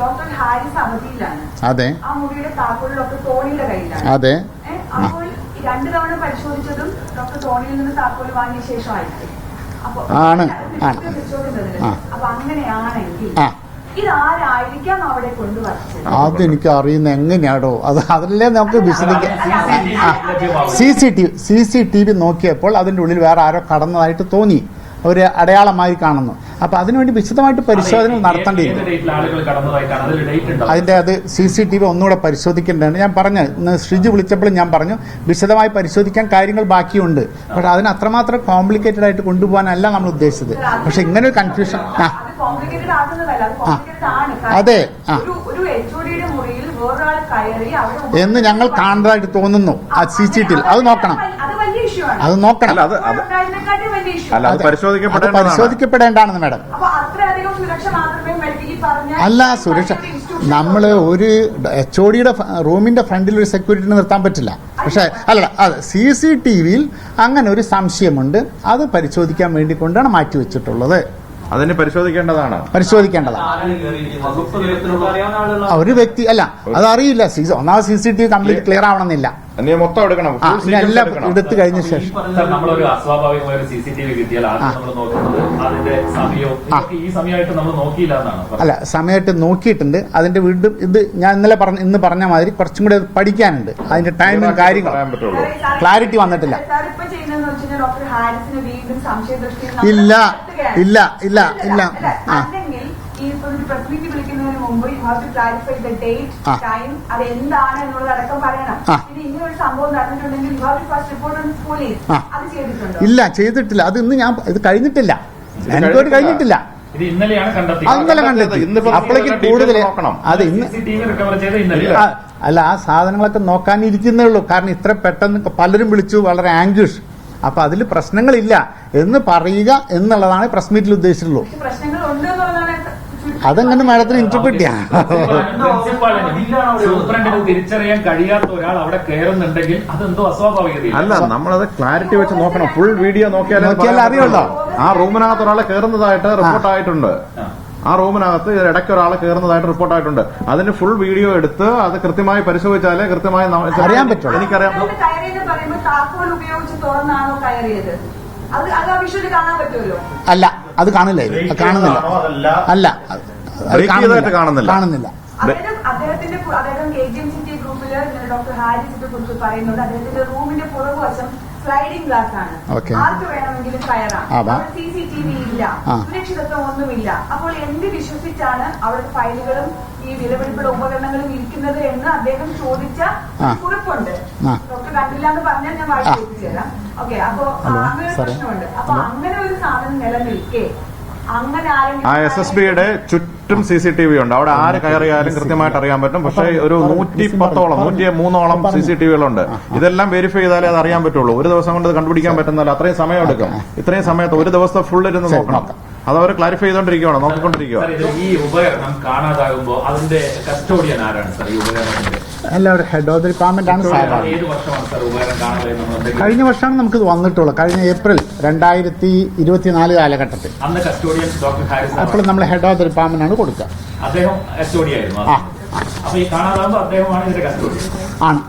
Doctor Haris അവധിയിലാണ്. അതെ. ആ മുറിയുടെ താക്കോൽ ഡോക്ടർ ടോണിയുടെ കയ്യിലാണ്. അതെ. അപ്പോൾ 2 തവണ പരിശോധിച്ചതും ഡോക്ടർ ടോണിയിൽ നിന്ന് താക്കോൽ വാങ്ങിയ ശേഷമായിരിക്കും. അപ്പൊ അങ്ങനെയാണെങ്കിൽ ഇതാരായിരിക്കാം അവിടെ കൊണ്ടുവച്ചത്? അതെനിക്ക് അറിയുന്ന എങ്ങനെയാടോ, അതല്ലേ നമുക്ക് വിശദിക്കാം. CCTV നോക്കിയപ്പോൾ അതിന്റെ ഉള്ളിൽ വേറെ ആരോ കടന്നതായിട്ട് തോന്നി, ഒരു അടയാളമായി കാണുന്നു. അപ്പൊ അതിനുവേണ്ടി വിശദമായിട്ട് പരിശോധന നടത്തേണ്ടിയിരുന്നു. അതിന്റെ അത് CCTV ഒന്നുകൂടെ പരിശോധിക്കേണ്ടതാണ്. ഞാൻ പറഞ്ഞു, ഇന്ന് ശ്രീജി വിളിച്ചപ്പോൾ ഞാൻ പറഞ്ഞു വിശദമായി പരിശോധിക്കാൻ കാര്യങ്ങൾ ബാക്കിയുണ്ട്. പക്ഷെ അതിന് അത്രമാത്രം കോംപ്ലിക്കേറ്റഡ് ആയിട്ട് കൊണ്ടുപോകാനല്ല നമ്മൾ ഉദ്ദേശിച്ചത്. പക്ഷെ ഇങ്ങനെ ഒരു കൺഫ്യൂഷൻ അതെ എന്ന് ഞങ്ങൾ കാണുന്നതായിട്ട് തോന്നുന്നു. ആ CCTV അത് നോക്കണം, അത് നോക്കണം. അത് പരിശോധിക്കപ്പെടേണ്ടതാണെന്ന് മാഡം. അല്ല സുരക്ഷ, നമ്മള് ഒരു HODയുടെ റൂമിന്റെ ഫ്രണ്ടിൽ ഒരു സെക്യൂരിറ്റി നിർത്താൻ പറ്റില്ല. പക്ഷെ അല്ല, അത് CCTVയിൽ അങ്ങനെ ഒരു സംശയമുണ്ട്, അത് പരിശോധിക്കാൻ വേണ്ടി കൊണ്ടാണ് മാറ്റിവെച്ചിട്ടുള്ളത്. അതിന് പരിശോധിക്കേണ്ടതാണ്. ഒരു വ്യക്തി അല്ല, അതറിയില്ല. ഒന്നാമത് CCTV കംപ്ലീറ്റ് ക്ലിയർ ആവണമെന്നില്ല, മൊത്തം എടുക്കണം. എല്ലാം എടുത്തു കഴിഞ്ഞ ശേഷം നമ്മളൊരു അസ്വാഭാവികമായ ഒരു CCTV കിട്ടിയാൽ ആദ്യം നമ്മൾ നോക്കുന്നത് അതിന്റെ സമയവും ഈ സമയമായിട്ട് നമ്മൾ നോക്കിയില്ല എന്നാണ്. അല്ല, സമയമായിട്ട് നോക്കിയിട്ടുണ്ട്. അതിന്റെ വീണ്ടും ഇത് ഞാൻ ഇന്ന് പറഞ്ഞ മാതിരി കുറച്ചും കൂടെ പഠിക്കാനുണ്ട്. അതിന്റെ ടൈമും കാര്യങ്ങളും ക്ലാരിറ്റി വന്നിട്ടില്ല. ഇല്ല ഇല്ല ഇല്ല ഇല്ല പ്രതിനിധി വിളിക്കുന്നതിന് മുമ്പ് you have to clarify the date, time, അത് എന്താണ് എന്നുള്ളത് അടക്കം പറയണം. പിന്നെ ഇങ്ങനെ ഒരു സംഭവം നടന്നിട്ടുണ്ടെങ്കിൽ you have to first report on police. അത് ചെയ്തിട്ടുണ്ടോ? ഇല്ല, ചെയ്തിട്ടില്ല. അത് ഇന്ന് ഞാൻ ഇത് കഴിഞ്ഞിട്ടില്ല, എൻക്വയറി കഴിഞ്ഞിട്ടില്ല. ഇന്നലെ കണ്ടെത്തി. അപ്പോഴേക്കും കൂടുതൽ അത് ഇന്ന് അല്ല, ആ സാധനങ്ങളൊക്കെ നോക്കാനിരിക്കുന്നേ ഉള്ളൂ. കാരണം ഇത്ര പെട്ടെന്ന് പലരും വിളിച്ചു, വളരെ ആംഗ്വിഷ്. അപ്പൊ അതിൽ പ്രശ്നങ്ങളില്ല എന്ന് പറയുക എന്നുള്ളതാണ് പ്രസ് മീറ്റിൽ ഉദ്ദേശിച്ചിട്ടുള്ളൂ. അതെങ്ങനെ മാഡത്തിന് ഇന്റർപ്രിറ്റ് ചെയ്യാം? തിരിച്ചറിയാൻ കഴിയാത്ത ഒരാൾ അവിടെ കയറുന്നുണ്ടെങ്കിൽ അതെന്തോ അസ്വാഭാവികത. അല്ല, നമ്മളത് ക്ലാരിറ്റി വെച്ച് നോക്കണം. ഫുൾ വീഡിയോ നോക്കിയാൽ അറിയുള്ളൂ. ആ റൂമിനകത്ത് ഒരാളെ കയറുന്നതായിട്ട് റിപ്പോർട്ടായിട്ടുണ്ട്. ആ റൂമിനകത്ത് ഇടയ്ക്ക് ഒരാളെ കയറുന്നതായിട്ട് റിപ്പോർട്ടായിട്ടുണ്ട്. അതിന് ഫുൾ വീഡിയോ എടുത്ത് അത് കൃത്യമായി പരിശോധിച്ചാലേ കൃത്യമായി അറിയാൻ പറ്റുള്ളൂ. എനിക്കറിയാം. അല്ല, അത് കാണില്ല, കാണുന്നില്ല. അല്ല, കാണുന്നില്ല. അദ്ദേഹം KGMCT ഗ്രൂപ്പില് ഡോക്ടർ ഹാരിസിനെ കുറിച്ച് പറയുന്നുണ്ട്. അദ്ദേഹത്തിന്റെ റൂമിന്റെ പുറകുവശം സ്ലൈഡിംഗ് ഗ്ലാസ് ആണ്, ആർക്ക് വേണമെങ്കിലും കയറാം. CCTV ഇല്ല, സുരക്ഷിതത്വം ഒന്നുമില്ല. അപ്പോൾ എന്ത് വിശ്വസിച്ചാണ് അവിടുത്തെ ഫയലുകളും ഈ വിലപിടിപ്പുള്ള ഉപകരണങ്ങളും ഇരിക്കുന്നത് എന്ന് അദ്ദേഹം ചോദിച്ച കുറിപ്പുണ്ട്. ഡോക്ടർ കണ്ടില്ല എന്ന് പറഞ്ഞാൽ ഞാൻ വായിച്ചു എത്തിച്ചേരാം. ഓക്കെ, അപ്പൊ അങ്ങനെ ഒരു പ്രശ്നമുണ്ട്. അപ്പൊ അങ്ങനെ ഒരു സാധനം നിലനിൽക്കെ ആ SSBയുടെ ചുറ്റും CCTV ഉണ്ട്. അവിടെ ആര് കയറിയാലും കൃത്യമായിട്ട് അറിയാൻ പറ്റും. പക്ഷേ ഒരു 110ഓളം 103ഓളം CCTVകളുണ്ട്. ഇതെല്ലാം വെരിഫൈ ചെയ്താലേ അത് അറിയാൻ പറ്റുള്ളൂ. ഒരു ദിവസം കൊണ്ട് അത് കണ്ടുപിടിക്കാൻ പറ്റുന്നില്ല, അത്രയും സമയം എടുക്കും. ഇത്രയും സമയത്ത് ഒരു ദിവസത്തെ ഫുൾ ഇരുന്ന് നോക്കണം. അത് അവർ ക്ലാരിഫൈ ചെയ്തോണ്ടിരിക്കുകയാണ്, നോക്കിക്കൊണ്ടിരിക്കുക. ഈ ഉപകരണം കാണാതാകുമ്പോൾ അതിന്റെ കസ്റ്റോഡിയൻ ആരാണ് സാർ? ഈ ഉപകരണത്തിന്റെ എല്ലാവരും ഹെഡ് ഓഫ് ദി ഡിപ്പാർട്ട്മെന്റ് ആണ് സാറാണ്. കഴിഞ്ഞ വർഷമാണ് നമുക്കിത് വന്നിട്ടുള്ളത്. കഴിഞ്ഞ ഏപ്രിൽ 2024 കാലഘട്ടത്തിൽ. അപ്പോൾ നമ്മൾ ഹെഡ് ഓഫ് ദി ഡിപ്പാർട്ട്മെന്റ് ആണ് കൊടുക്കുക. അദ്ദേഹം കസ്റ്റോഡിയായിരുന്നു. ആണ്.